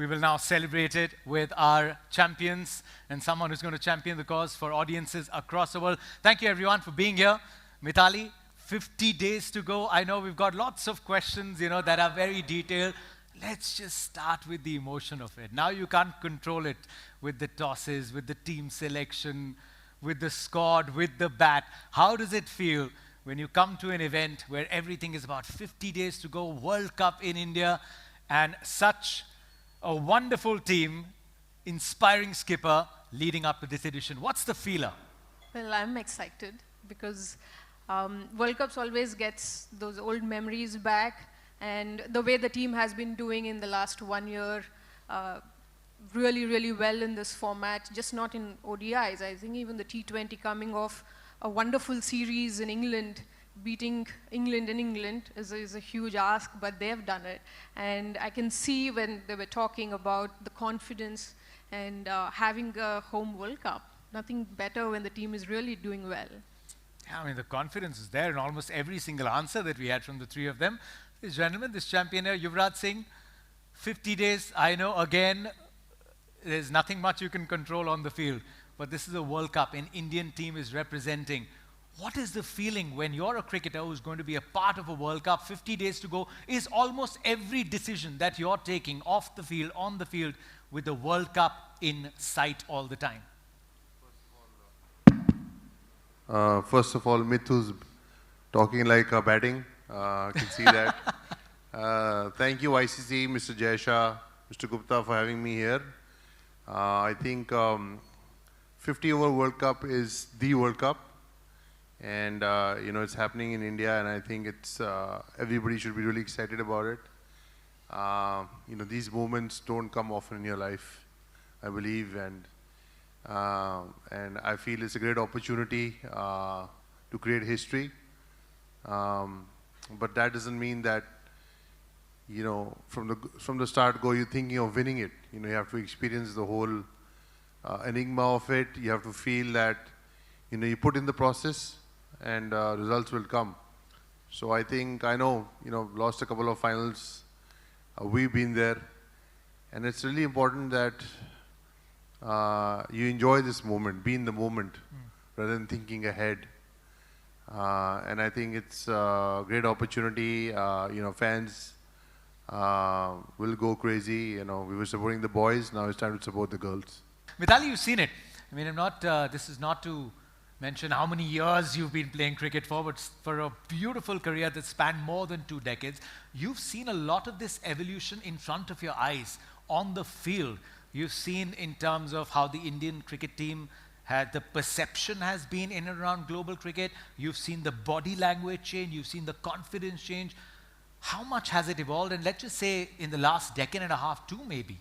We will now celebrate it with our champions and someone who's going to champion the cause for audiences across the world. Thank you, everyone, for being here. Mithali, 50 days to go. I know we've got lots of questions, that are very detailed. Let's just start with the emotion of it. Now you can't control it with the tosses, with the team selection, with the squad, with the bat. How does it feel when you come to an event where everything is about 50 days to go, World Cup in India, and such a wonderful team, inspiring skipper leading up to this edition? What's the feeler? Well, I'm excited because World Cups always gets those old memories back, and the way the team has been doing in the last 1 year, really, really well in this format, just not in ODIs. I think even the T20 coming off a wonderful series in England, beating England in England is a huge ask, but they've done it. And I can see when they were talking about the confidence and having a home World Cup. Nothing better when the team is really doing well. Yeah, I mean, the confidence is there in almost every single answer that we had from the three of them. This gentleman, this champion here, Yuvraj Singh, 50 days, I know, again, there's nothing much you can control on the field, but this is a World Cup, an Indian team is representing. What is the feeling when you're a cricketer who's going to be a part of a World Cup, 50 days to go, is almost every decision that you're taking off the field, on the field, with the World Cup in sight all the time? First of all, Mithu's talking like a batting. I can see that. Thank you, ICC, Mr. Jaisha, Mr. Gupta, for having me here. I think 50 over World Cup is the World Cup, and it's happening in India, and I think it's everybody should be really excited about it. These moments don't come often in your life, I believe, and I feel it's a great opportunity to create history. But that doesn't mean that from the start you're thinking of winning it. You have to experience the whole enigma of it. You have to feel that you put in the process, and results will come. So I think lost a couple of finals. We've been there, and it's really important that you enjoy this moment, be in the moment, rather than thinking ahead. And I think it's a great opportunity. Fans will go crazy. We were supporting the boys. Now it's time to support the girls. Mithali, you've seen it. I mean, this is not to mention how many years you've been playing cricket for, but for a beautiful career that spanned more than 2 decades. You've seen a lot of this evolution in front of your eyes on the field. You've seen in terms of how the Indian cricket team the perception has been in and around global cricket. You've seen the body language change. You've seen the confidence change. How much has it evolved? And let's just say in the last decade and a half too, maybe.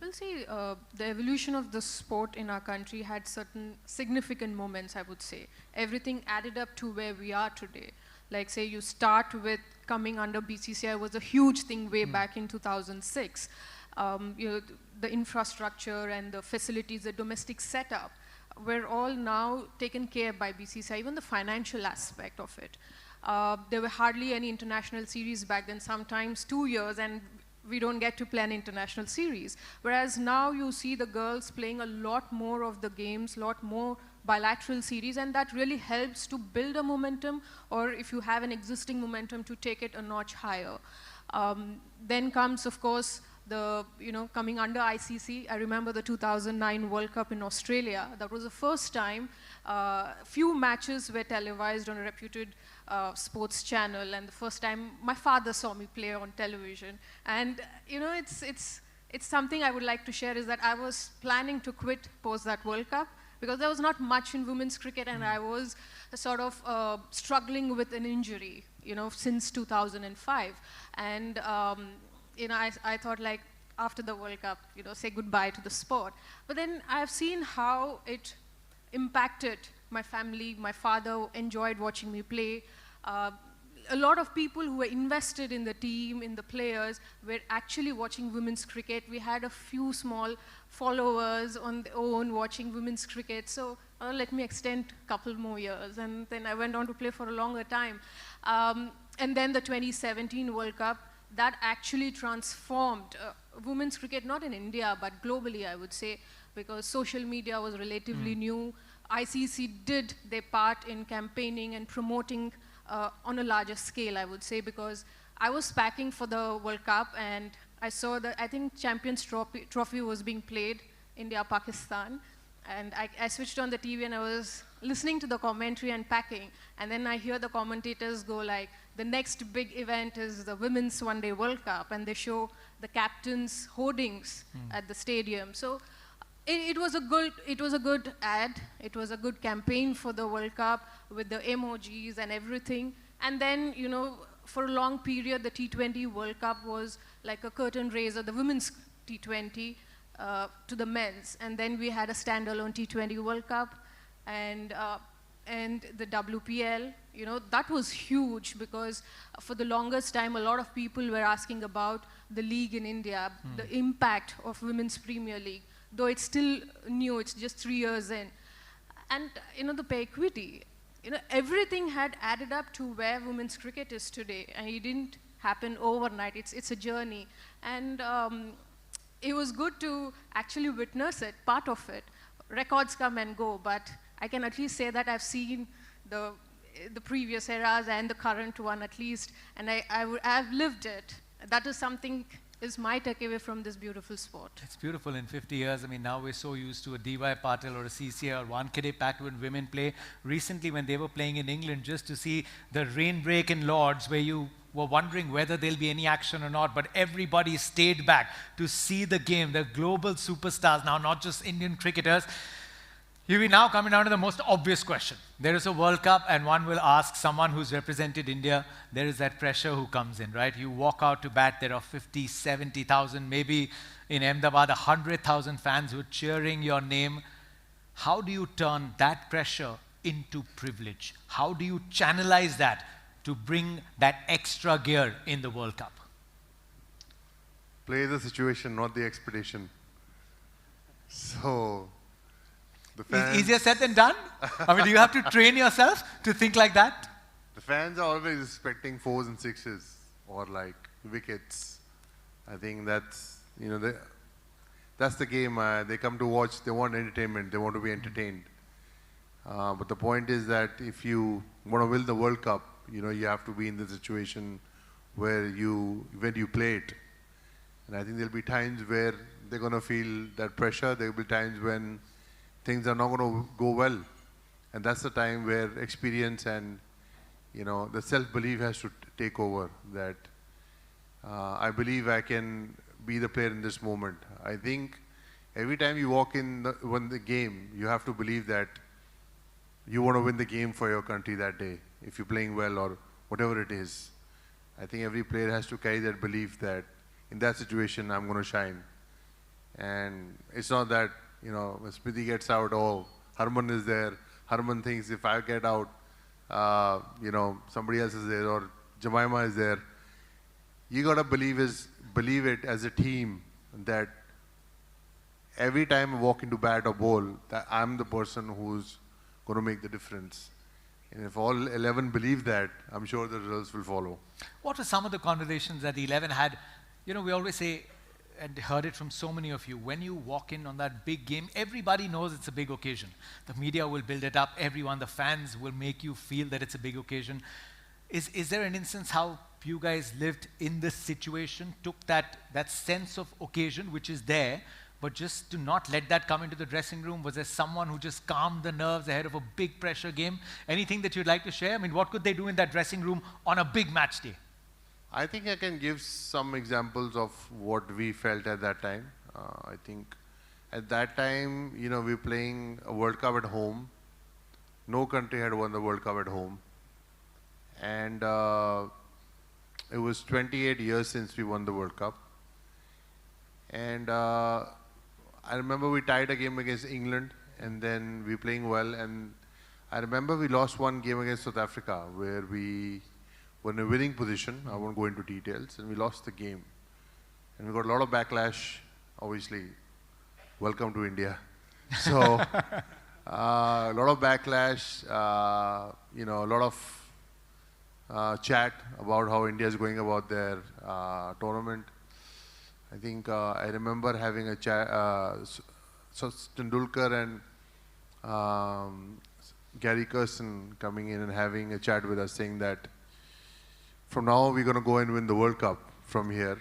We'll see, the evolution of the sport in our country had certain significant moments, I would say. Everything added up to where we are today. Like, say, you start with coming under BCCI was a huge thing way back in 2006. The infrastructure and the facilities, the domestic setup, were all now taken care by BCCI, even the financial aspect of it. There were hardly any international series back then, sometimes 2 years, and we don't get to play an international series. Whereas now you see the girls playing a lot more of the games, lot more bilateral series, and that really helps to build a momentum, or if you have an existing momentum, to take it a notch higher. Then comes, of course, coming under ICC. I remember the 2009 World Cup in Australia. That was the first time few matches were televised on a reputed sports channel, and the first time my father saw me play on television. And it's something I would like to share, is that I was planning to quit post that World Cup because there was not much in women's cricket, and I was sort of struggling with an injury, since 2005. And I thought, like, after the World Cup, say goodbye to the sport. But then I've seen how it impacted my family. My father enjoyed watching me play. A lot of people who were invested in the team, in the players, were actually watching women's cricket. We had a few small followers on their own watching women's cricket. So let me extend a couple more years. And then I went on to play for a longer time. And then the 2017 World Cup, that actually transformed women's cricket, not in India, but globally, I would say, because social media was relatively new. ICC did their part in campaigning and promoting on a larger scale, I would say, because I was packing for the World Cup and I saw that, I think Champions Trophy was being played, India-Pakistan, and I switched on the TV and I was listening to the commentary and packing, and then I hear the commentators go like, the next big event is the Women's One Day World Cup, and they show the captains' hoardings at the stadium. So it was a good ad. It was a good campaign for the World Cup with the emojis and everything. And then, you know, for a long period, the T20 World Cup was like a curtain raiser, the women's T20 to the men's. And then we had a standalone T20 World Cup and the WPL. You know, that was huge because for the longest time, a lot of people were asking about the league in India, the impact of Women's Premier League. Though it's still new, it's just 3 years in. And, you know, the pay equity, you know, everything had added up to where women's cricket is today. And it didn't happen overnight. It's a journey. And it was good to actually witness it, part of it. Records come and go, but I can at least say that I've seen the previous eras and the current one at least, and I've lived it. That is something is my takeaway from this beautiful sport. It's beautiful. In 50 years, I mean, now we're so used to a D.Y. Patil or a CCA or Wankhede packed when women play. Recently, when they were playing in England, just to see the rain break in Lords, where you were wondering whether there'll be any action or not, but everybody stayed back to see the game. The global superstars now, not just Indian cricketers. Here we now coming down to the most obvious question. There is a World Cup and one will ask someone who's represented India, there is that pressure who comes in, right? You walk out to bat, there are 50, 70,000, maybe in Ahmedabad, 100,000 fans who are cheering your name. How do you turn that pressure into privilege? How do you channelize that to bring that extra gear in the World Cup? Play the situation, not the expedition. So, the fans, easier said than done? I mean, do you have to train yourself to think like that? the fans are always expecting 4s and 6s or like wickets. I think that's, you know, that's the game. They come to watch, they want entertainment, they want to be entertained. But the point is that if you want to win the World Cup, you know, you have to be in the situation where when you play it. And I think there'll be times where they're going to feel that pressure. There'll be times when things are not going to go well. And that's the time where experience and, you know, the self-belief has to take over, that I believe I can be the player in this moment. I think every time you walk in win the game, you have to believe that you want to win the game for your country that day, if you're playing well or whatever it is. I think every player has to carry that belief that in that situation, I'm going to shine. And it's not that, you know, when Smriti gets out, oh, Harman is there. Harman thinks if I get out, you know, somebody else is there, or Jemima is there. You got to believe it as a team that every time I walk into bat or bowl, that I'm the person who's going to make the difference. And if all 11 believe that, I'm sure the results will follow. What were some of the conversations that the 11 had? You know, we always say, and heard it from so many of you, when you walk in on that big game, everybody knows it's a big occasion. The media will build it up, everyone, the fans will make you feel that it's a big occasion. Is there an instance how you guys lived in this situation, took that sense of occasion, which is there, but just to not let that come into the dressing room? Was there someone who just calmed the nerves ahead of a big pressure game? Anything that you'd like to share? I mean, what could they do in that dressing room on a big match day? I think I can give some examples of what we felt at that time. I think at that time, you know, we were playing a World Cup at home. No country had won the World Cup at home. And it was 28 years since we won the World Cup. And I remember we tied a game against England, and then we were playing well. And I remember we lost one game against South Africa where we were in a winning position. I won't go into details, and we lost the game. And we got a lot of backlash, obviously. Welcome to India. So, a lot of backlash, you know, a lot of chat about how India is going about their tournament. I think I remember having a chat, so Tendulkar and Gary Kirsten coming in and having a chat with us saying that from now we're going to go and win the World Cup from here.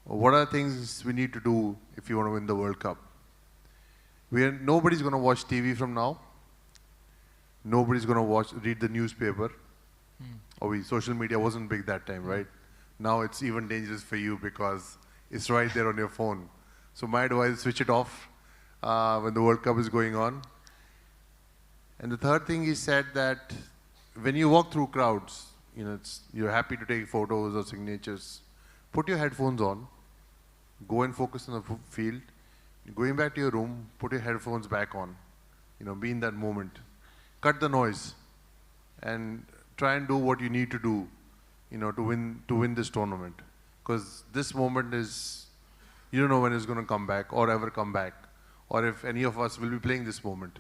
What are things we need to do if you want to win the World Cup? Nobody's going to watch TV from now. Nobody's going to read the newspaper. Social media wasn't big that time, right? Now it's even dangerous for you because it's right there on your phone. So my advice is switch it off when the World Cup is going on. And the third thing he said that when you walk through crowds, you're happy to take photos or signatures, put your headphones on, go and focus on the field. Going back to your room, put your headphones back on, be in that moment. Cut the noise and try and do what you need to do, to win this tournament. Because this moment is, you don't know when it's going to come back or ever come back, or if any of us will be playing this moment.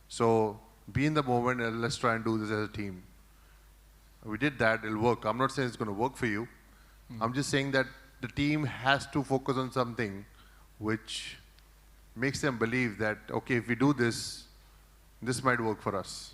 So be in the moment and let's try and do this as a team. We did that, it'll work. I'm not saying it's going to work for you. I'm just saying that the team has to focus on something which makes them believe that, okay, if we do this, this might work for us.